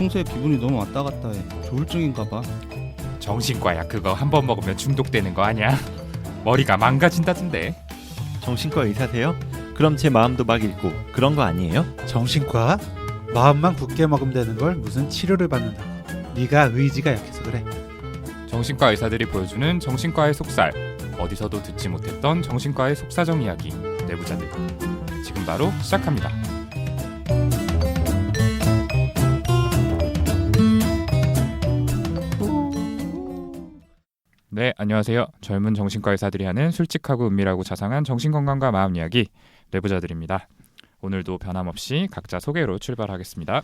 평소에 기분이 너무 왔다 갔다 해. 조울증인가 봐. 정신과야. 그거 한 번 먹으면 중독되는 거 아니야? 머리가 망가진다던데. 정신과 의사세요? 그럼 제 마음도 막 읽고 그런 거 아니에요? 정신과? 마음만 굳게 먹으면 되는 걸 무슨 치료를 받는다고. 네가 의지가 약해서 그래. 정신과 의사들이 보여주는 정신과의 속살. 어디서도 듣지 못했던 정신과의 속사정 이야기. 내부자들. 지금 바로 시작합니다. 네, 안녕하세요. 젊은 정신과 의사들이 하는 솔직하고 은밀하고 자상한 정신건강과 마음 이야기 내부자들입니다. 오늘도 변함없이 각자 소개로 출발하겠습니다.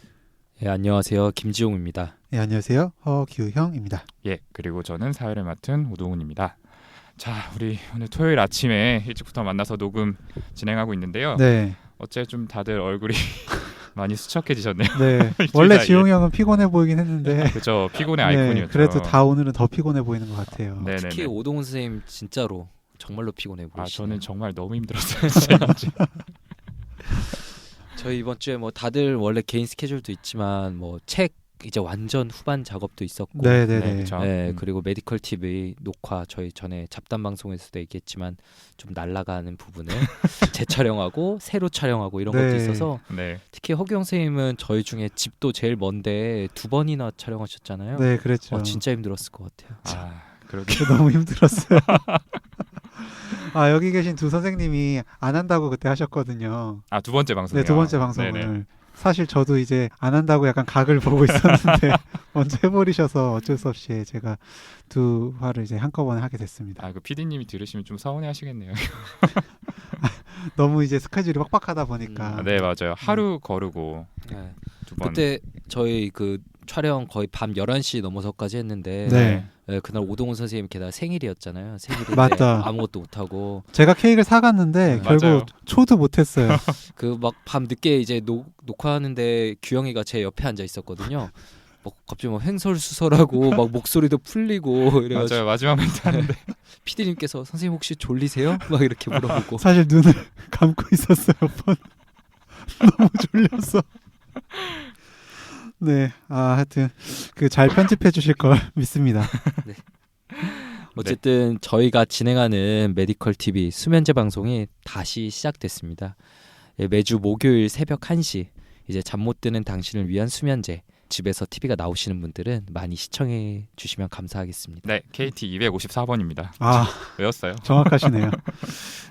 예, 안녕하세요. 김지용입니다. 네, 안녕하세요. 허규형입니다. 예, 그리고 저는 사회를 맡은 오동훈입니다. 자, 우리 오늘 토요일 아침에 일찍부터 만나서 녹음 진행하고 있는데요. 네. 어째 좀 다들 얼굴이 많이 수척해지셨네요. 네. 일주일 원래 사이에. 지용이 형은 피곤해 보이긴 했는데 그죠, 피곤의 네, 아이콘이었죠. 그래도 다 오늘은 더 피곤해 보이는 것 같아요. 네네네. 특히 오동훈 선생님 진짜로 정말로 피곤해 아, 보이시네요. 저는 정말 너무 힘들었어요. 진짜. 저희 이번 주에 뭐 다들 원래 개인 스케줄도 있지만 뭐 책 이제 완전 후반 작업도 있었고 네네네. 네, 그쵸. 네, 그리고 메디컬 TV 녹화 저희 전에 잡담 방송에서도 얘기했지만 좀 날아가는 부분을 재촬영하고 새로 촬영하고 이런 네. 것도 있어서 네. 특히 허경 선생님은 저희 중에 집도 제일 먼데 2번이나 촬영하셨잖아요. 네, 그랬죠. 진짜 힘들었을 것 같아요. 아, 그러게. 너무 힘들었어요. 아, 여기 계신 두 선생님이 안 한다고 그때 하셨거든요. 아, 두 번째 방송이요. 네, 두 번째 방송을. 네네. 사실 저도 이제 안 한다고 약간 각을 보고 있었는데 먼저 해버리셔서 어쩔 수 없이 제가 두 화를 이제 한꺼번에 하게 됐습니다. 아, 그 PD님이 들으시면 좀 서운해하시겠네요. 너무 이제 스케줄이 빡빡하다 보니까. 아, 네, 맞아요. 하루 거르고 네. 두 번. 그때 저희 그 촬영 거의 밤 11시 넘어서까지 했는데 네. 네, 그날 오동훈 선생님 게다가 생일이었잖아요. 생일인데 맞다. 아무것도 못하고 제가 케이크를 사갔는데 결국 맞아요. 초도 못했어요. 그 막 밤 늦게 이제 녹화하는데 규영이가 제 옆에 앉아 있었거든요. 막 갑자기 막 횡설수설하고 막 목소리도 풀리고 이래가지고 맞아요. 마지막 멘트 하는데. PD님께서 선생님 혹시 졸리세요? 막 이렇게 물어보고 사실 눈을 감고 있었어요. 너무 졸려서. 네, 하여튼 그 잘 편집해 주실 걸 믿습니다. 어쨌든 저희가 진행하는 메디컬 TV 수면제 방송이 다시 시작됐습니다. 예, 매주 목요일 새벽 1시 이제 잠 못 드는 당신을 위한 수면제 집에서 TV가 나오시는 분들은 많이 시청해 주시면 감사하겠습니다. 네, KT 254번입니다. 아, 외웠어요. 정확하시네요.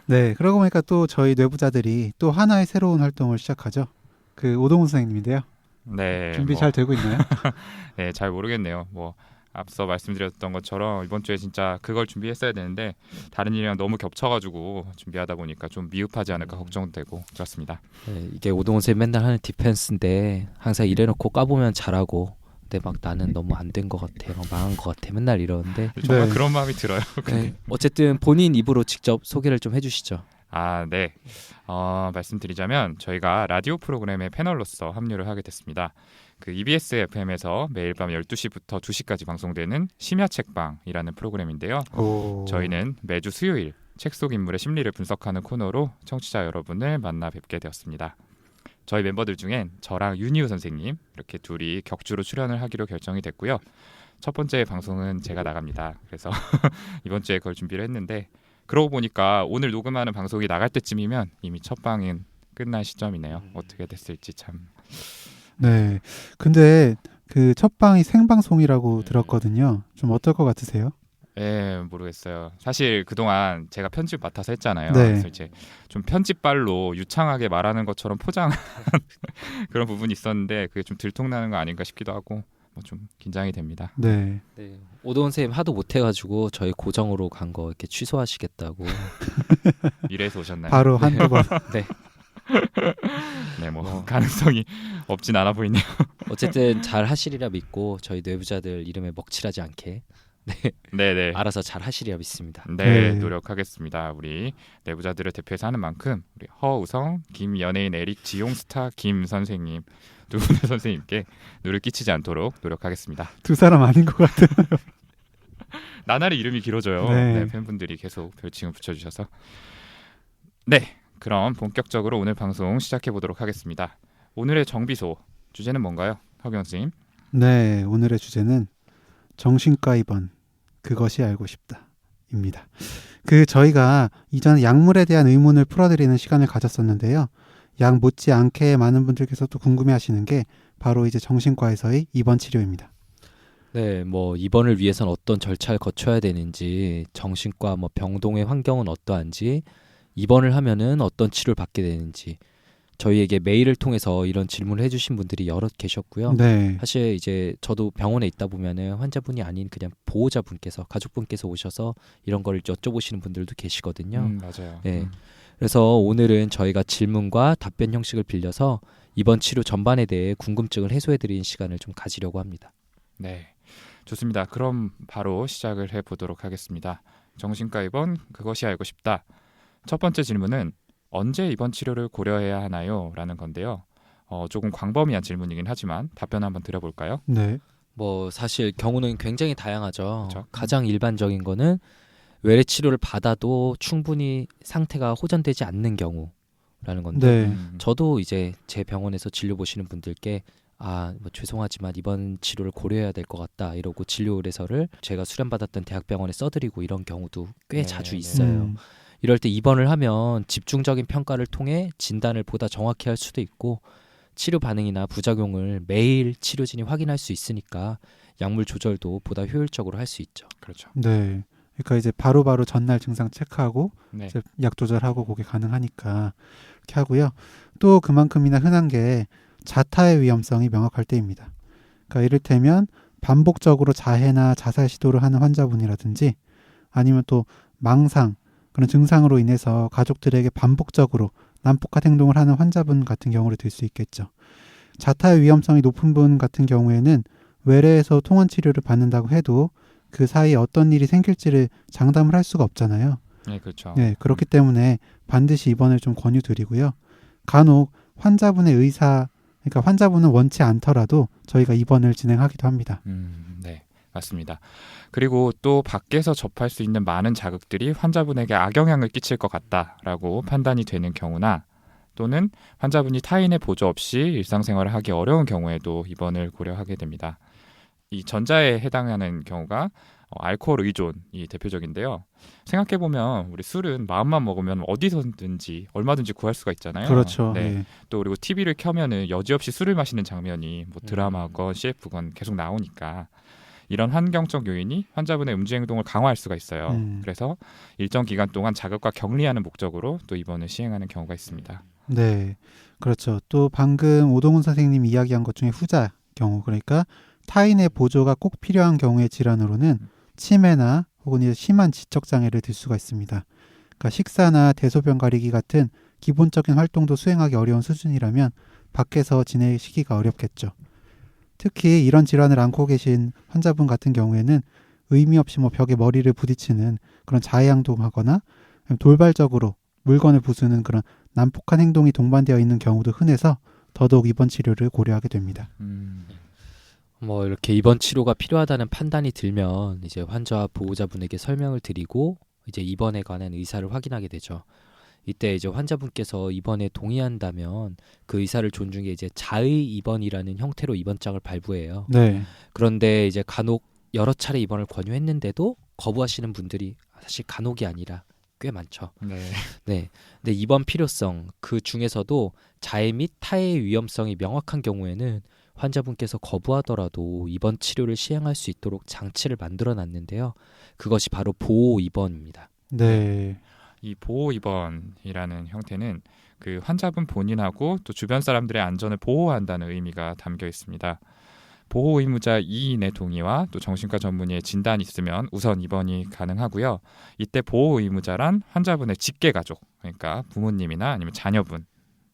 네, 그러고 보니까 또 저희 뇌부자들이 또 하나의 새로운 활동을 시작하죠. 그 오동훈 선생님인데요. 네. 준비 뭐, 잘 되고 있나요? 네, 잘 모르겠네요. 뭐 앞서 말씀드렸던 것처럼 이번 주에 진짜 그걸 준비했어야 되는데 다른 일이랑 너무 겹쳐가지고 준비하다 보니까 좀 미흡하지 않을까 걱정되고 그렇습니다. 네, 이게 오동훈 쌤 맨날 하는 디펜스인데 항상 이래놓고 까보면 잘하고 근데 막 나는 너무 안 된 것 같아 막 망한 것 같아 맨날 이러는데 정말 네. 그런 마음이 들어요. 네, 어쨌든 본인 입으로 직접 소개를 좀 해주시죠. 아, 네. 말씀드리자면 저희가 라디오 프로그램의 패널로서 합류를 하게 됐습니다. 그 EBS FM에서 매일 밤 12시부터 2시까지 방송되는 심야 책방이라는 프로그램인데요. 오. 저희는 매주 수요일 책 속 인물의 심리를 분석하는 코너로 청취자 여러분을 만나 뵙게 되었습니다. 저희 멤버들 중엔 저랑 윤희우 선생님 이렇게 둘이 격주로 출연을 하기로 결정이 됐고요. 첫 번째 방송은 제가 나갑니다. 그래서 이번 주에 그걸 준비를 했는데 그러고 보니까 오늘 녹음하는 방송이 나갈 때쯤이면 이미 첫 방은 끝난 시점이네요. 어떻게 됐을지 참. 네. 근데 그 첫 방이 생방송이라고 들었거든요. 좀 어떨 것 같으세요? 예, 모르겠어요. 사실 그동안 제가 편집 맡아서 했잖아요. 네. 그래서 이제 좀 편집발로 유창하게 말하는 것처럼 포장한 그런 부분이 있었는데 그게 좀 들통나는 거 아닌가 싶기도 하고 뭐 좀 긴장이 됩니다. 네. 네, 오동훈 쌤 하도 못해가지고 저희 고정으로 간 거 이렇게 취소하시겠다고. 미래에서 오셨나요? 바로 한두 번. 네, 뭐 가능성이 없진 않아 보이네요. 어쨌든 잘 하시리라 믿고 저희 뇌부자들 이름에 먹칠하지 않게 네네. 알아서 잘 하시리라 믿습니다. 네, 네. 노력하겠습니다. 우리 내부자들을 대표해서 하는 만큼 우리 허우성, 김연예인 에릭, 지용 스타 김 선생님 두 분의 선생님께 누를 끼치지 않도록 노력하겠습니다. 두 사람 아닌 것 같아요. 나날이 이름이 길어져요. 네. 네, 팬분들이 계속 별칭을 붙여주셔서. 네, 그럼 본격적으로 오늘 방송 시작해 보도록 하겠습니다. 오늘의 정비소 주제는 뭔가요, 허경 선생님? 네, 오늘의 주제는 정신과 입원 그것이 알고 싶다입니다. 저희가 이전에 약물에 대한 의문을 풀어드리는 시간을 가졌었는데요. 약 못지않게 많은 분들께서 또 궁금해하시는 게 바로 이제 정신과에서의 입원 치료입니다. 네, 뭐 입원을 위해선 어떤 절차를 거쳐야 되는지, 정신과 뭐 병동의 환경은 어떠한지, 입원을 하면은 어떤 치료를 받게 되는지 저희에게 메일을 통해서 이런 질문을 해주신 분들이 여럿 계셨고요. 네, 사실 이제 저도 병원에 있다 보면은 환자분이 아닌 그냥 보호자분께서 가족분께서 오셔서 이런 걸 여쭤보시는 분들도 계시거든요. 맞아요. 네. 그래서 오늘은 저희가 질문과 답변 형식을 빌려서 이번 치료 전반에 대해 궁금증을 해소해드리는 시간을 좀 가지려고 합니다. 네, 좋습니다. 그럼 바로 시작을 해보도록 하겠습니다. 정신과 입원 그것이 알고 싶다. 첫 번째 질문은 언제 입원 치료를 고려해야 하나요? 라는 건데요. 조금 광범위한 질문이긴 하지만 답변 한번 드려볼까요? 네, 뭐 사실 경우는 굉장히 다양하죠. 그렇죠. 가장 일반적인 거는 외래 치료를 받아도 충분히 상태가 호전되지 않는 경우라는 건데 네, 저도 이제 제 병원에서 진료 보시는 분들께 뭐 죄송하지만 이번 치료를 고려해야 될 것 같다 이러고 진료 의뢰서를 제가 수련받았던 대학병원에 써드리고 이런 경우도 꽤 네, 자주 네. 있어요. 이럴 때 입원을 하면 집중적인 평가를 통해 진단을 보다 정확히 할 수도 있고 치료 반응이나 부작용을 매일 치료진이 확인할 수 있으니까 약물 조절도 보다 효율적으로 할 수 있죠. 그렇죠. 네. 그러니까 이제 바로바로 전날 증상 체크하고 네. 이제 약 조절하고 그게 가능하니까 이렇게 하고요. 또 그만큼이나 흔한 게 자타의 위험성이 명확할 때입니다. 그러니까 이를테면 반복적으로 자해나 자살 시도를 하는 환자분이라든지 아니면 또 망상 그런 증상으로 인해서 가족들에게 반복적으로 난폭한 행동을 하는 환자분 같은 경우를 들 수 있겠죠. 자타의 위험성이 높은 분 같은 경우에는 외래에서 통원 치료를 받는다고 해도 그 사이에 어떤 일이 생길지를 장담을 할 수가 없잖아요. 네, 그렇죠. 네, 그렇기 때문에 반드시 입원을 좀 권유드리고요. 간혹 환자분의 의사, 그러니까 환자분은 원치 않더라도 저희가 입원을 진행하기도 합니다. 네, 맞습니다. 그리고 또 밖에서 접할 수 있는 많은 자극들이 환자분에게 악영향을 끼칠 것 같다라고 판단이 되는 경우나 또는 환자분이 타인의 보조 없이 일상생활을 하기 어려운 경우에도 입원을 고려하게 됩니다. 이 전자에 해당하는 경우가 알코올 의존이 대표적인데요. 생각해보면 우리 술은 마음만 먹으면 어디서든지 얼마든지 구할 수가 있잖아요. 그렇죠. 네. 네. 또 그리고 TV를 켜면은 여지없이 술을 마시는 장면이 뭐 드라마건 CF건 계속 나오니까 이런 환경적 요인이 환자분의 음주 행동을 강화할 수가 있어요. 그래서 일정 기간 동안 자극과 격리하는 목적으로 또 입원을 시행하는 경우가 있습니다. 네, 그렇죠. 또 방금 오동훈 선생님이 이야기한 것 중에 후자 경우, 그러니까 타인의 보조가 꼭 필요한 경우의 질환으로는 치매나 혹은 이제 심한 지적 장애를 들 수가 있습니다. 그러니까 식사나 대소변 가리기 같은 기본적인 활동도 수행하기 어려운 수준이라면 밖에서 지내시기가 어렵겠죠. 특히 이런 질환을 앓고 계신 환자분 같은 경우에는 의미 없이 벽에 머리를 부딪히는 그런 자해행동하거나 돌발적으로 물건을 부수는 그런 난폭한 행동이 동반되어 있는 경우도 흔해서 더더욱 입원 치료를 고려하게 됩니다. 뭐 이렇게 입원 치료가 필요하다는 판단이 들면 이제 환자와 보호자분에게 설명을 드리고 이제 입원에 관한 의사를 확인하게 되죠. 이때 이제 환자분께서 입원에 동의한다면 그 의사를 존중해 이제 자의 입원이라는 형태로 입원장을 발부해요. 네, 그런데 이제 간혹 여러 차례 입원을 권유했는데도 거부하시는 분들이 사실 간혹이 아니라 꽤 많죠. 네. 네. 근데 입원 필요성 그 중에서도 자해 및 타해의 위험성이 명확한 경우에는 환자분께서 거부하더라도 입원 치료를 시행할 수 있도록 장치를 만들어 놨는데요. 그것이 바로 보호 입원입니다. 네, 이 보호 입원이라는 형태는 그 환자분 본인하고 또 주변 사람들의 안전을 보호한다는 의미가 담겨 있습니다. 보호 의무자 2인의 동의와 또 정신과 전문의의 진단이 있으면 우선 입원이 가능하고요. 이때 보호 의무자란 환자분의 직계 가족, 그러니까 부모님이나 아니면 자녀분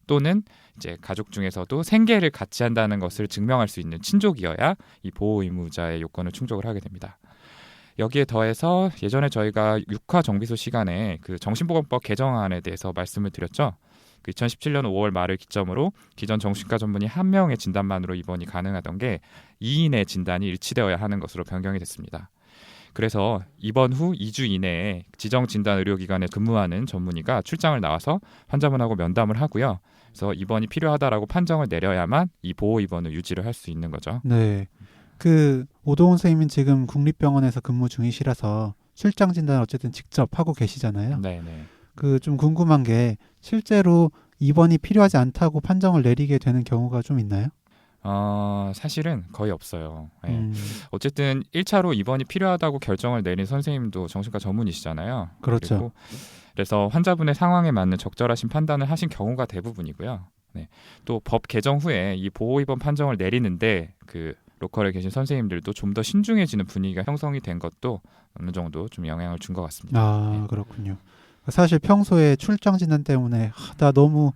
또는 이제 가족 중에서도 생계를 같이 한다는 것을 증명할 수 있는 친족이어야 이 보호 의무자의 요건을 충족을 하게 됩니다. 여기에 더해서 예전에 저희가 6화 정비소 시간에 그 정신보건법 개정안에 대해서 말씀을 드렸죠. 그 2017년 5월 말을 기점으로 기존 정신과 전문의 1명의 진단만으로 입원이 가능하던 게 2인의 진단이 일치되어야 하는 것으로 변경이 됐습니다. 그래서 입원 후 2주 이내에 지정 진단 의료기관에 근무하는 전문의가 출장을 나와서 환자분하고 면담을 하고요. 그래서 입원이 필요하다라고 판정을 내려야만 이 보호 입원을 유지를 할 수 있는 거죠. 네. 그 오동훈 선생님은 지금 국립병원에서 근무 중이시라서 출장 진단을 어쨌든 직접 하고 계시잖아요. 네네. 그 좀 궁금한 게 실제로 입원이 필요하지 않다고 판정을 내리게 되는 경우가 좀 있나요? 사실은 거의 없어요. 네. 음, 어쨌든 1차로 입원이 필요하다고 결정을 내린 선생님도 정신과 전문의시잖아요. 그렇죠. 그리고 그래서 환자분의 상황에 맞는 적절하신 판단을 하신 경우가 대부분이고요. 네. 또 법 개정 후에 이 보호 입원 판정을 내리는데 그 로컬에 계신 선생님들도 좀 더 신중해지는 분위기가 형성이 된 것도 어느 정도 좀 영향을 준 것 같습니다. 아, 그렇군요. 사실 평소에 출장 진단 때문에 나 너무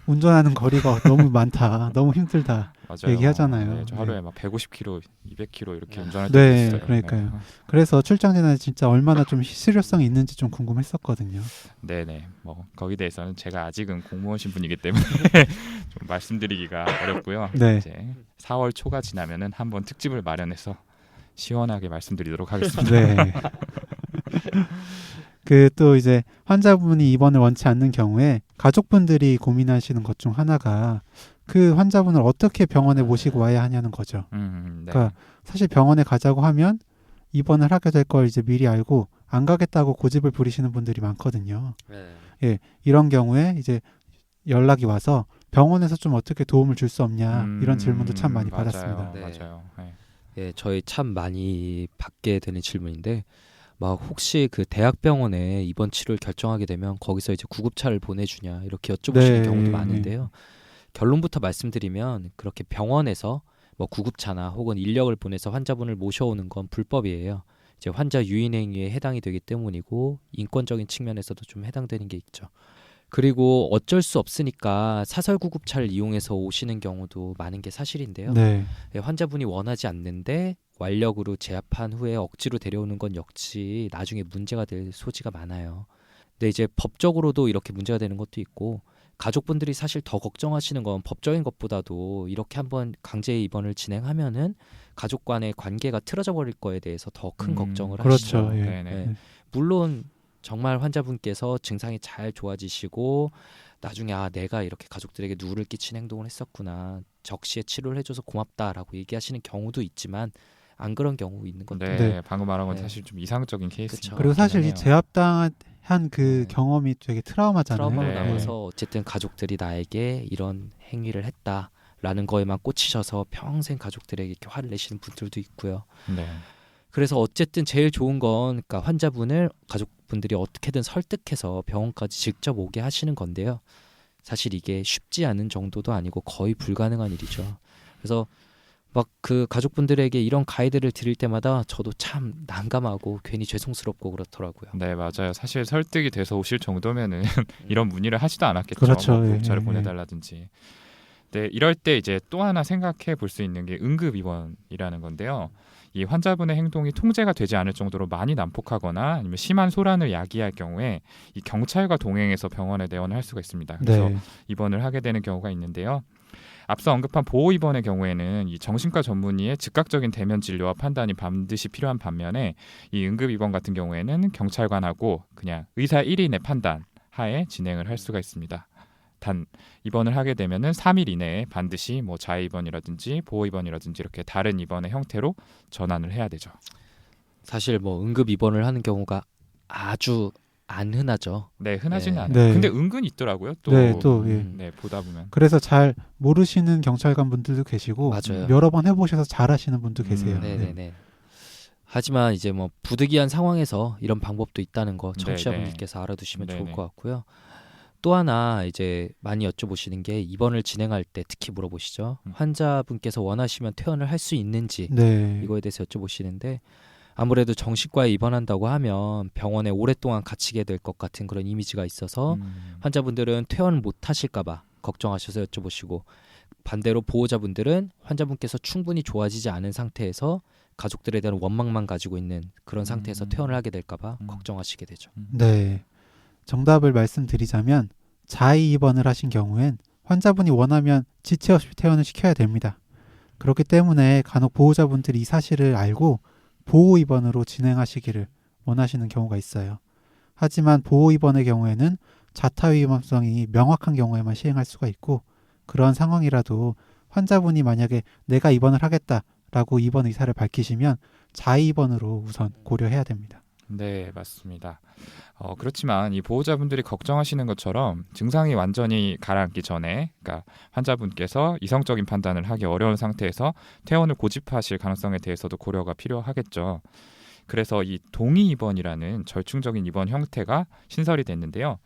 운전하는 거리가 너무 많다, 너무 힘들다 맞아요. 얘기하잖아요. 네, 저 하루에 네. 막 150km, 200km 이렇게 운전할 때도 네, 있어요. 그러니까요. 그래서 출장 진단이 진짜 얼마나 좀 실효성이 있는지 좀 궁금했었거든요. 네네. 뭐 거기에 대해서는 제가 아직은 공무원 신분이기 때문에 좀 말씀드리기가 어렵고요. 네. 이제 4월 초가 지나면은 한번 특집을 마련해서 시원하게 말씀드리도록 하겠습니다. 네. 그 또 이제 환자분이 입원을 원치 않는 경우에 가족분들이 고민하시는 것 중 하나가 그 환자분을 어떻게 병원에 모시고 와야 하냐는 거죠. 네. 그러니까 사실 병원에 가자고 하면 입원을 하게 될 걸 이제 미리 알고 안 가겠다고 고집을 부리시는 분들이 많거든요. 예, 이런 경우에 이제 연락이 와서 병원에서 좀 어떻게 도움을 줄 수 없냐 이런 질문도 참 많이 맞아요. 받았습니다. 네. 맞아요. 네. 예, 저희 참 많이 받게 되는 질문인데 막 혹시 그 대학병원에 입원 치료를 결정하게 되면 거기서 이제 구급차를 보내주냐 이렇게 여쭤보시는 네, 경우도 네. 많은데요. 결론부터 말씀드리면 그렇게 병원에서 뭐 구급차나 혹은 인력을 보내서 환자분을 모셔오는 건 불법이에요. 이제 환자 유인 행위에 해당이 되기 때문이고 인권적인 측면에서도 좀 해당되는 게 있죠. 그리고 어쩔 수 없으니까 사설 구급차를 이용해서 오시는 경우도 많은 게 사실인데요. 네, 예, 환자분이 원하지 않는데 완력으로 제압한 후에 억지로 데려오는 건 역시 나중에 문제가 될 소지가 많아요. 근데 이제 법적으로도 이렇게 문제가 되는 것도 있고 가족분들이 사실 더 걱정하시는 건 법적인 것보다도 이렇게 한번 강제 입원을 진행하면은 가족 간의 관계가 틀어져 버릴 거에 대해서 더 큰 걱정을 하시죠. 그렇죠. 예. 네네. 예. 물론 정말 환자분께서 증상이 잘 좋아지시고 나중에 내가 이렇게 가족들에게 누를 끼친 행동을 했었구나, 적시에 치료를 해줘서 고맙다라고 얘기하시는 경우도 있지만 안 그런 경우 있는 것도 네, 네. 방금 말한 건 네. 사실 좀 이상적인 케이스인 그쵸. 것 그리고 같긴 사실 이 해요. 제압당한 그 네. 경험이 되게 트라우마잖아요. 트라우마로 네. 남아서 어쨌든 가족들이 나에게 이런 행위를 했다라는 거에만 꽂히셔서 평생 가족들에게 이렇게 화를 내시는 분들도 있고요. 네. 그래서 어쨌든 제일 좋은 건 그러니까 환자분을 가족분들이 어떻게든 설득해서 병원까지 직접 오게 하시는 건데요. 사실 이게 쉽지 않은 정도도 아니고 거의 불가능한 일이죠. 그래서 막 그 가족분들에게 이런 가이드를 드릴 때마다 저도 참 난감하고 괜히 죄송스럽고 그렇더라고요. 네, 맞아요. 사실 설득이 돼서 오실 정도면은 이런 문의를 하지도 않았겠죠. 그렇죠. 뭐 예, 구급차를 예, 보내달라든지. 네, 이럴 때 이제 또 하나 생각해 볼 수 있는 게 응급 입원이라는 건데요. 이 환자분의 행동이 통제가 되지 않을 정도로 많이 난폭하거나 아니면 심한 소란을 야기할 경우에 이 경찰과 동행해서 병원에 내원을 할 수가 있습니다. 그래서 네. 입원을 하게 되는 경우가 있는데요. 앞서 언급한 보호 입원의 경우에는 이 정신과 전문의의 즉각적인 대면 진료와 판단이 반드시 필요한 반면에 이 응급 입원 같은 경우에는 경찰관하고 그냥 의사 1인의 판단 하에 진행을 할 수가 있습니다. 단 입원을 하게 되면은 3일 이내에 반드시 뭐 자해 입원이라든지 보호 입원이라든지 이렇게 다른 입원의 형태로 전환을 해야 되죠. 사실 뭐 응급 입원을 하는 경우가 아주 안 흔하죠. 네, 흔하지는 네. 않아요. 네. 근데 은근 있더라고요. 또 네, 또 예. 네, 보다 보면. 그래서 잘 모르시는 경찰관 분들도 계시고 맞아요. 여러 번 해보셔서 잘 하시는 분도 계세요. 네네네. 하지만 이제 뭐 부득이한 상황에서 이런 방법도 있다는 거 청취자분들께서 알아두시면 좋을 네네. 것 같고요. 또 하나 이제 많이 여쭤보시는 게 입원을 진행할 때 특히 물어보시죠. 환자분께서 원하시면 퇴원을 할 수 있는지 네. 이거에 대해서 여쭤보시는데 아무래도 정신과에 입원한다고 하면 병원에 오랫동안 갇히게 될 것 같은 그런 이미지가 있어서 환자분들은 퇴원 못 하실까 봐 걱정하셔서 여쭤보시고 반대로 보호자분들은 환자분께서 충분히 좋아지지 않은 상태에서 가족들에 대한 원망만 가지고 있는 그런 상태에서 퇴원을 하게 될까 봐 걱정하시게 되죠. 네. 정답을 말씀드리자면 자의 입원을 하신 경우엔 환자분이 원하면 지체 없이 퇴원을 시켜야 됩니다. 그렇기 때문에 간혹 보호자분들이 이 사실을 알고 보호 입원으로 진행하시기를 원하시는 경우가 있어요. 하지만 보호 입원의 경우에는 자타 위험성이 명확한 경우에만 시행할 수가 있고, 그러한 상황이라도 환자분이 만약에 내가 입원을 하겠다라고 입원 의사를 밝히시면 자의 입원으로 우선 고려해야 됩니다. 네, 맞습니다. 그렇지만 이 보호자분들이 걱정하시는 것처럼 증상이 완전히 가라앉기 전에, 그러니까 환자분께서 이성적인 판단을 하기 어려운 상태에서 퇴원을 고집하실 가능성에 대해서도 고려가 필요하겠죠. 그래서 이 동의 입원이라는 절충적인 입원 형태가 신설이 됐는데요.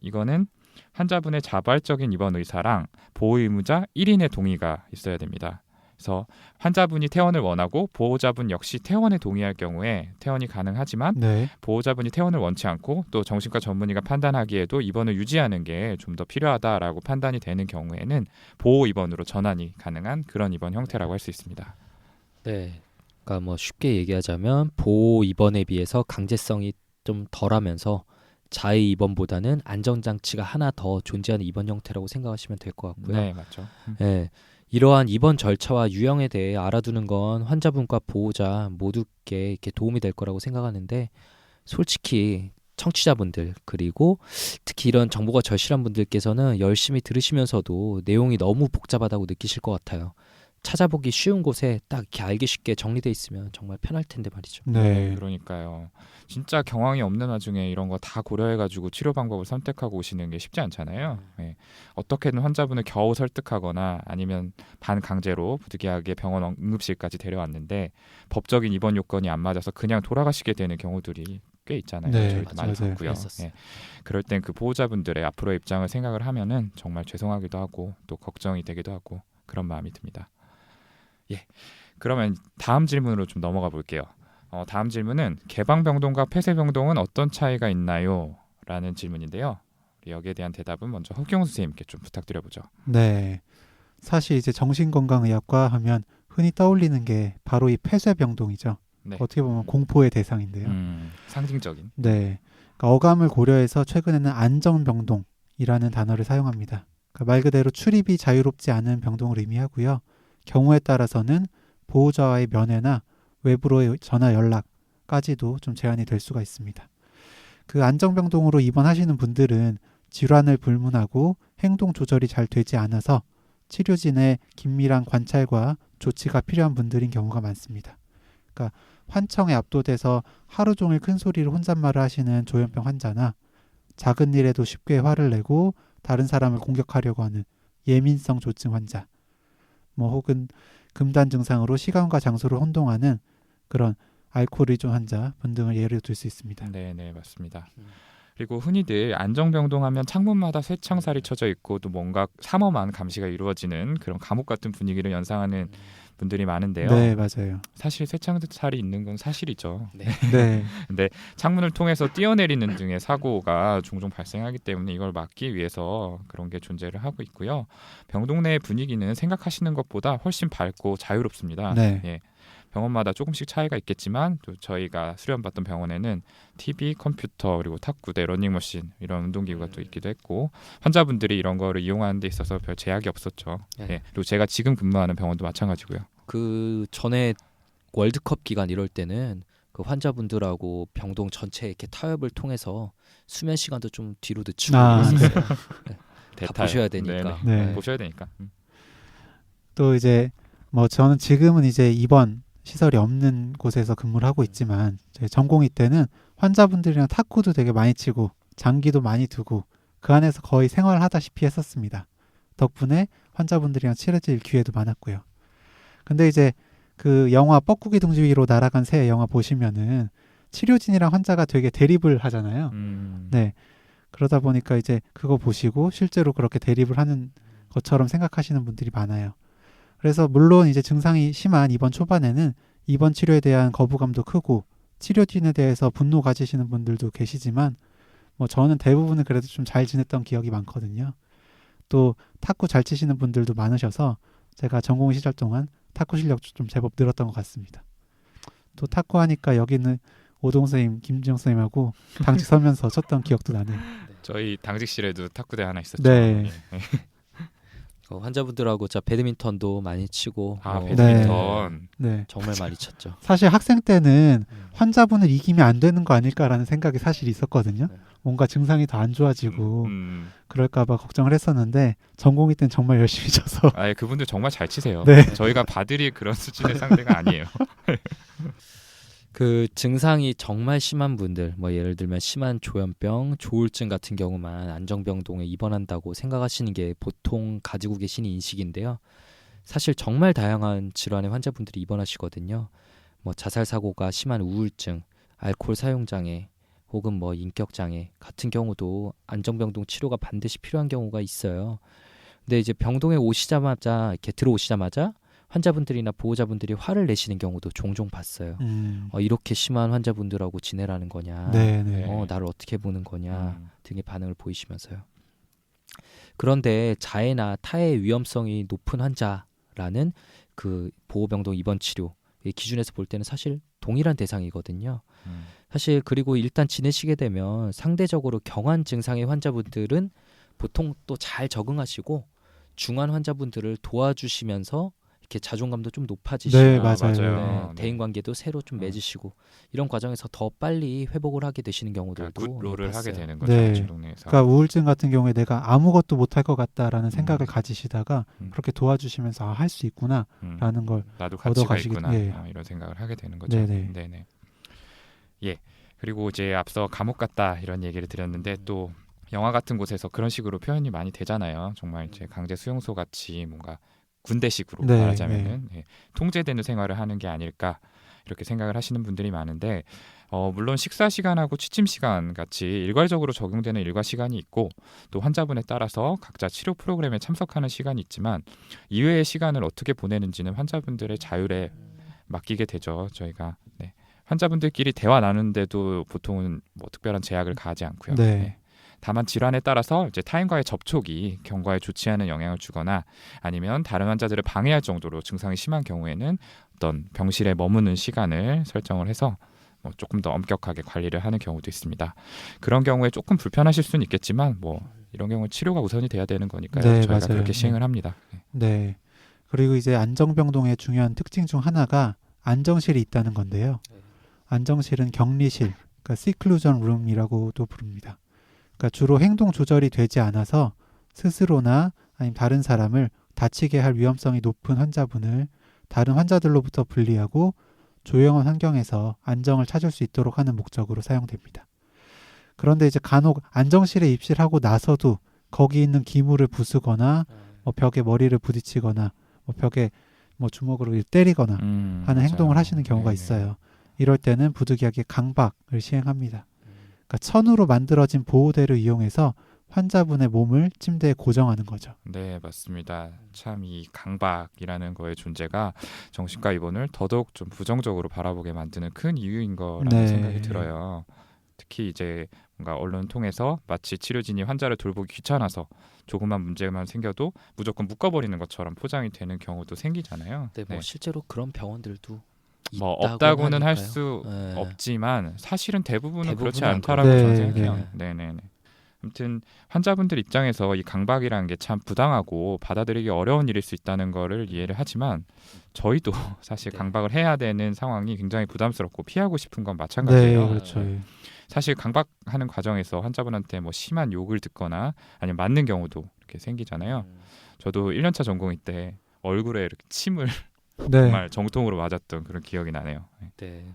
이거는 환자분의 자발적인 입원 의사랑 보호 의무자 1인의 동의가 있어야 됩니다. 그래서 환자분이 퇴원을 원하고 보호자분 역시 퇴원에 동의할 경우에 퇴원이 가능하지만, 네. 보호자분이 퇴원을 원치 않고 또 정신과 전문의가 판단하기에도 입원을 유지하는 게 좀 더 필요하다라고 판단이 되는 경우에는 보호 입원으로 전환이 가능한 그런 입원 형태라고 할 수 있습니다. 네. 그러니까 뭐 쉽게 얘기하자면 보호 입원에 비해서 강제성이 좀 덜하면서 자의 입원보다는 안전장치가 하나 더 존재하는 입원 형태라고 생각하시면 될 것 같고요. 네, 맞죠. 네. 이러한 입원 절차와 유형에 대해 알아두는 건 환자분과 보호자 모두께 이렇게 도움이 될 거라고 생각하는데, 솔직히 청취자분들 그리고 특히 이런 정보가 절실한 분들께서는 열심히 들으시면서도 내용이 너무 복잡하다고 느끼실 것 같아요. 찾아보기 쉬운 곳에 딱 이렇게 알기 쉽게 정리돼 있으면 정말 편할 텐데 말이죠. 네. 그러니까요. 진짜 경황이 없는 와중에 이런 거 다 고려해가지고 치료 방법을 선택하고 오시는 게 쉽지 않잖아요. 네. 어떻게든 환자분을 겨우 설득하거나 아니면 반강제로 부득이하게 병원 응급실까지 데려왔는데 법적인 입원 요건이 안 맞아서 그냥 돌아가시게 되는 경우들이 꽤 있잖아요. 네, 저희도 많이 맞아요. 봤고요. 그랬었어요. 네. 그럴 땐 그 보호자분들의 앞으로의 입장을 생각을 하면은 정말 죄송하기도 하고 또 걱정이 되기도 하고 그런 마음이 듭니다. 예, 그러면 다음 질문으로 좀 넘어가 볼게요. 다음 질문은 개방병동과 폐쇄병동은 어떤 차이가 있나요? 라는 질문인데요. 우리 여기에 대한 대답은 먼저 허경수 선생님께 좀 부탁드려보죠. 네. 사실 이제 정신건강의학과 하면 흔히 떠올리는 게 바로 이 폐쇄병동이죠. 네. 어떻게 보면 공포의 대상인데요. 상징적인. 네. 그러니까 어감을 고려해서 최근에는 안정병동이라는 단어를 사용합니다. 그러니까 말 그대로 출입이 자유롭지 않은 병동을 의미하고요. 경우에 따라서는 보호자와의 면회나 외부로의 전화 연락까지도 좀 제한이 될 수가 있습니다. 그 안정병동으로 입원하시는 분들은 질환을 불문하고 행동 조절이 잘 되지 않아서 치료진의 긴밀한 관찰과 조치가 필요한 분들인 경우가 많습니다. 그러니까 환청에 압도돼서 하루 종일 큰 소리로 혼잣말을 하시는 조현병 환자나 작은 일에도 쉽게 화를 내고 다른 사람을 공격하려고 하는 예민성 조증 환자, 뭐 혹은 금단 증상으로 시간과 장소를 혼동하는 그런 알코올 의존 환자 등을 예를 들 수 있습니다. 네, 맞습니다. 그리고 흔히들 안정병동하면 창문마다 쇠창살이 쳐져 있고 또 뭔가 삼엄한 감시가 이루어지는 그런 감옥 같은 분위기를 연상하는 분들이 많은데요. 네, 맞아요. 사실 쇠창살이 있는 건 사실이죠. 네. 네, 근데 창문을 통해서 뛰어내리는 등의 사고가 종종 발생하기 때문에 이걸 막기 위해서 그런 게 존재를 하고 있고요. 병동 내 분위기는 생각하시는 것보다 훨씬 밝고 자유롭습니다. 네. 예. 병원마다 조금씩 차이가 있겠지만 또 저희가 수련받던 병원에는 TV, 컴퓨터 그리고 탁구대, 러닝머신 이런 운동기구가 또 있기도 했고 환자분들이 이런 거를 이용하는 데 있어서 별 제약이 없었죠. 네. 예. 그리고 제가 지금 근무하는 병원도 마찬가지고요. 그 전에 월드컵 기간 이럴 때는 그 환자분들하고 병동 전체 이렇게 타협을 통해서 수면 시간도 좀 뒤로 늦추고 그랬었어요. 다 대탈. 보셔야 되니까. 네. 네. 보셔야 되니까. 또 이제 뭐 저는 지금은 이제 입원 시설이 없는 곳에서 근무를 하고 있지만 제 전공의 때는 환자분들이랑 탁구도 되게 많이 치고 장기도 많이 두고 그 안에서 거의 생활하다시피 했었습니다. 덕분에 환자분들이랑 친해질 기회도 많았고요. 근데 이제 그 영화 뻐꾸기 둥지 위로 날아간 새 영화 보시면은 치료진이랑 환자가 되게 대립을 하잖아요. 네. 그러다 보니까 이제 그거 보시고 실제로 그렇게 대립을 하는 것처럼 생각하시는 분들이 많아요. 그래서 물론 이제 증상이 심한 입원 초반에는 입원 치료에 대한 거부감도 크고 치료진에 대해서 분노 가지시는 분들도 계시지만 뭐 저는 대부분은 그래도 좀 잘 지냈던 기억이 많거든요. 또 탁구 잘 치시는 분들도 많으셔서 제가 전공 시절 동안 탁구 실력도 좀 제법 늘었던 것 같습니다. 또 탁구 하니까 여기는 오동 선생님, 김지영 선생님하고 당직 서면서 쳤던 기억도 나네요. 저희 당직실에도 탁구대 하나 있었죠. 네. 예. 환자분들하고 자 배드민턴도 많이 치고 아, 뭐 배드민턴. 네. 정말 많이 쳤죠. 사실 학생 때는 환자분을 이기면 안 되는 거 아닐까라는 생각이 사실 있었거든요. 네. 뭔가 증상이 더 안 좋아지고 그럴까봐 걱정을 했었는데 전공의 때는 정말 열심히 쳐서 아예 그분들 정말 잘 치세요. 네. 저희가 봐드릴 그런 수준의 상대가 아니에요. 그 증상이 정말 심한 분들, 뭐 예를 들면 심한 조현병, 조울증 같은 경우만 안정병동에 입원한다고 생각하시는 게 보통 가지고 계신 인식인데요. 사실 정말 다양한 질환의 환자분들이 입원하시거든요. 뭐 자살 사고가 심한 우울증, 알코올 사용 장애, 혹은 뭐 인격 장애 같은 경우도 안정병동 치료가 반드시 필요한 경우가 있어요. 근데 이제 병동에 오시자마자 이렇게 들어오시자마자 환자분들이나 보호자분들이 화를 내시는 경우도 종종 봤어요. 이렇게 심한 환자분들하고 지내라는 거냐, 네네. 나를 어떻게 보는 거냐 등의 반응을 보이시면서요. 그런데 자해나 타해의 위험성이 높은 환자라는 그 보호병동 입원 치료 의 기준에서 볼 때는 사실 동일한 대상이거든요. 사실 그리고 일단 지내시게 되면 상대적으로 경한 증상의 환자분들은 보통 또 잘 적응하시고 중한 환자분들을 도와주시면서 이렇게 자존감도 좀 높아지시고 네, 맞아요. 네. 대인 관계도 새로 좀 맺으시고 이런 과정에서 더 빨리 회복을 하게 되시는 경우들도 그러니까 굿롤을 하게 봤어요. 되는 거죠. 네. 제 동네에서. 그러니까 우울증 같은 경우에 내가 아무것도 못할 것 같다라는 생각을 가지시다가 음. 그렇게 도와주시면서 할 수 있구나라는 걸 나도 가치가 얻어가시기- 있구나. 예. 이런 생각을 하게 되는 거죠. 네네. 네네. 예. 그리고 이제 앞서 감옥 같다 이런 얘기를 드렸는데 또 영화 같은 곳에서 그런 식으로 표현이 많이 되잖아요. 정말 이제 강제 수용소 같이 뭔가 군대식으로 네, 말하자면은 예, 통제되는 생활을 하는 게 아닐까 이렇게 생각을 하시는 분들이 많은데 물론 식사 시간하고 취침 시간 같이 일괄적으로 적용되는 일과 시간이 있고 또 환자분에 따라서 각자 치료 프로그램에 참석하는 시간이 있지만 이외의 시간을 어떻게 보내는지는 환자분들의 자율에 맡기게 되죠. 저희가 네. 환자분들끼리 대화 나누는데도 보통은 뭐 특별한 제약을 가하지 않고요. 네. 네. 다만 질환에 따라서 이제 타인과의 접촉이 경과에 좋지 않은 영향을 주거나 아니면 다른 환자들을 방해할 정도로 증상이 심한 경우에는 어떤 병실에 머무는 시간을 설정을 해서 뭐 조금 더 엄격하게 관리를 하는 경우도 있습니다. 그런 경우에 조금 불편하실 수는 있겠지만 뭐 이런 경우 치료가 우선이 돼야 되는 거니까요. 네, 저희가 맞아요. 그렇게 시행을 합니다. 네. 네. 그리고 이제 안정병동의 중요한 특징 중 하나가 안정실이 있다는 건데요. 안정실은 격리실, 그러니까 시클루전 룸이라고도 부릅니다. 그러니까 주로 행동 조절이 되지 않아서 스스로나 아니면 다른 사람을 다치게 할 위험성이 높은 환자분을 다른 환자들로부터 분리하고 조용한 환경에서 안정을 찾을 수 있도록 하는 목적으로 사용됩니다. 그런데 이제 간혹 안정실에 입실하고 나서도 거기 있는 기물을 부수거나 뭐 벽에 머리를 부딪히거나 뭐 벽에 뭐 주먹으로 때리거나 하는 맞아요. 행동을 하시는 경우가 네네. 있어요. 이럴 때는 부득이하게 강박을 시행합니다. 그러니까 천으로 만들어진 보호대를 이용해서 환자분의 몸을 침대에 고정하는 거죠. 네, 맞습니다. 참 이 강박이라는 거의 존재가 정신과 입원을 더더욱 좀 부정적으로 바라보게 만드는 큰 이유인 거라는 네. 생각이 들어요. 특히 이제 뭔가 언론 통해서 마치 치료진이 환자를 돌보기 귀찮아서 조그만 문제만 생겨도 무조건 묶어버리는 것처럼 포장이 되는 경우도 생기잖아요. 네, 뭐 실제로 그런 병원들도 뭐 있다고는 없다고는 할 하니까요. 수 네. 없지만 사실은 대부분은 그렇지 대부분은 않다라고 네, 저는 네. 생각해요. 네네네. 아무튼 환자분들 입장에서 이 강박이라는 게 참 부당하고 받아들이기 어려운 일일 수 있다는 거를 이해를 하지만 저희도 사실 네. 강박을 해야 되는 상황이 굉장히 부담스럽고 피하고 싶은 건 마찬가지예요. 네, 그렇죠. 예. 사실 강박하는 과정에서 환자분한테 뭐 심한 욕을 듣거나 아니면 맞는 경우도 이렇게 생기잖아요. 저도 1년차 전공의 때 얼굴에 이렇게 침을 네. 정말 정통으로 맞았던 그런 기억이 나네요. 네. 네.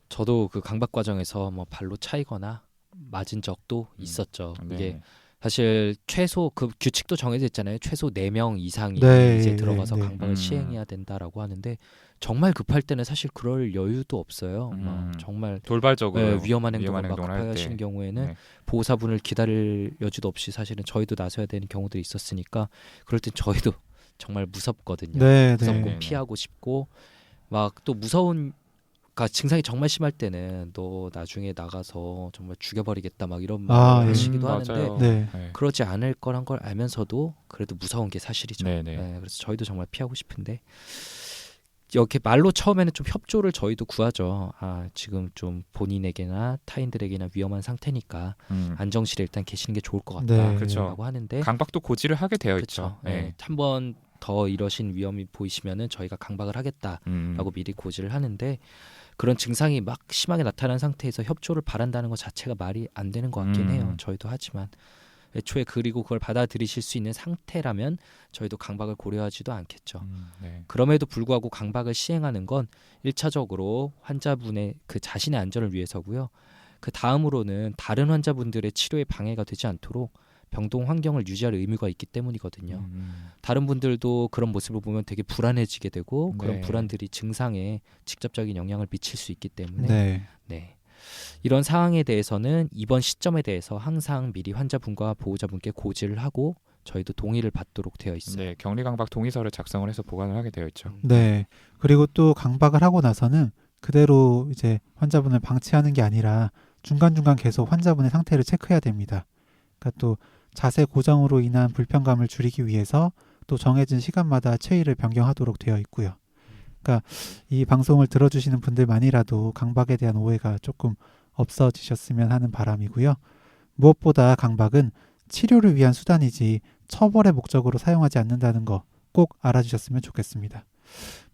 저도 그 강박 과정에서 뭐 발로 차이거나 맞은 적도 있었죠. 네. 이게 사실 최소 그 규칙도 정해져 있잖아요. 최소 4명 이상이 네, 이제 네, 들어가서 네. 강박을 시행해야 된다라고 하는데 정말 급할 때는 사실 그럴 여유도 없어요. 정말 돌발적으로 위험한 행동을 막 행동을 할 때. 급하신 경우에는 네. 보호사분을 기다릴 여지도 없이 사실은 저희도 나서야 되는 경우들이 있었으니까 그럴 땐 저희도 정말 무섭거든요. 네, 무섭고 네. 피하고 싶고 막 또 무서운 그러니까 증상이 정말 심할 때는 너 나중에 나가서 정말 죽여버리겠다 막 이런 말을 예. 하시기도 하는데 맞아요. 네. 네. 그러지 않을 거란 걸 알면서도 그래도 무서운 게 사실이죠. 네네. 네, 그래서 저희도 정말 피하고 싶은데 이렇게 말로 처음에는 좀 협조를 저희도 구하죠. 지금 좀 본인에게나 타인들에게나 위험한 상태니까 안정실에 일단 계시는 게 좋을 것 네. 같다라고 그렇죠. 하는데 강박도 고지를 하게 되어 그렇죠. 있죠. 네. 한번 더 이러신 위험이 보이시면은 저희가 강박을 하겠다라고 미리 고지를 하는데 그런 증상이 막 심하게 나타난 상태에서 협조를 바란다는 것 자체가 말이 안 되는 것 같긴 해요. 저희도 하지만 애초에 그리고 그걸 받아들이실 수 있는 상태라면 저희도 강박을 고려하지도 않겠죠. 네. 그럼에도 불구하고 강박을 시행하는 건 1차적으로 환자분의 그 자신의 안전을 위해서고요. 그 다음으로는 다른 환자분들의 치료에 방해가 되지 않도록 병동 환경을 유지할 의무가 있기 때문이거든요. 다른 분들도 그런 모습을 보면 되게 불안해지게 되고 그런 네. 불안들이 증상에 직접적인 영향을 미칠 수 있기 때문에 네. 네. 이런 상황에 대해서는 이번 시점에 대해서 항상 미리 환자분과 보호자분께 고지를 하고 저희도 동의를 받도록 되어 있어요. 네, 격리 강박 동의서를 작성을 해서 보관을 하게 되어 있죠. 네. 그리고 또 강박을 하고 나서는 그대로 이제 환자분을 방치하는 게 아니라 중간중간 계속 환자분의 상태를 체크해야 됩니다. 그러니까 또 자세 고정으로 인한 불편감을 줄이기 위해서 또 정해진 시간마다 체위를 변경하도록 되어 있고요. 그러니까 이 방송을 들어주시는 분들만이라도 강박에 대한 오해가 조금 없어지셨으면 하는 바람이고요. 무엇보다 강박은 치료를 위한 수단이지 처벌의 목적으로 사용하지 않는다는 거 꼭 알아주셨으면 좋겠습니다.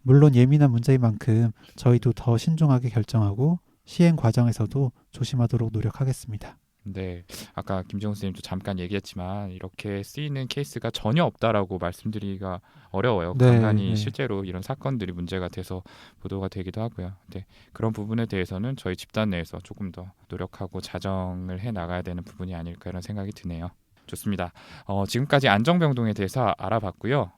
물론 예민한 문제인 만큼 저희도 더 신중하게 결정하고 시행 과정에서도 조심하도록 노력하겠습니다. 네, 아까 김정우 선생님도 잠깐 얘기했지만 이렇게 쓰이는 케이스가 전혀 없다라고 말씀드리기가 어려워요. 네, 간간히 네. 실제로 이런 사건들이 문제가 돼서 보도가 되기도 하고요. 네, 그런 부분에 대해서는 저희 집단 내에서 조금 더 노력하고 자정을 해 나가야 되는 부분이 아닐까 이런 생각이 드네요. 좋습니다. 지금까지 안정병동에 대해서 알아봤고요.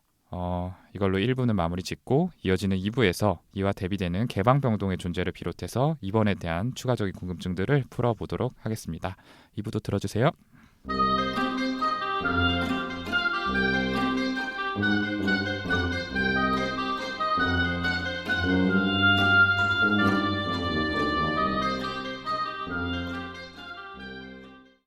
이걸로 1부는 마무리 짓고 이어지는 2부에서 이와 대비되는 개방병동의 존재를 비롯해서 입원에 대한 추가적인 궁금증들을 풀어보도록 하겠습니다. 2부도 들어주세요.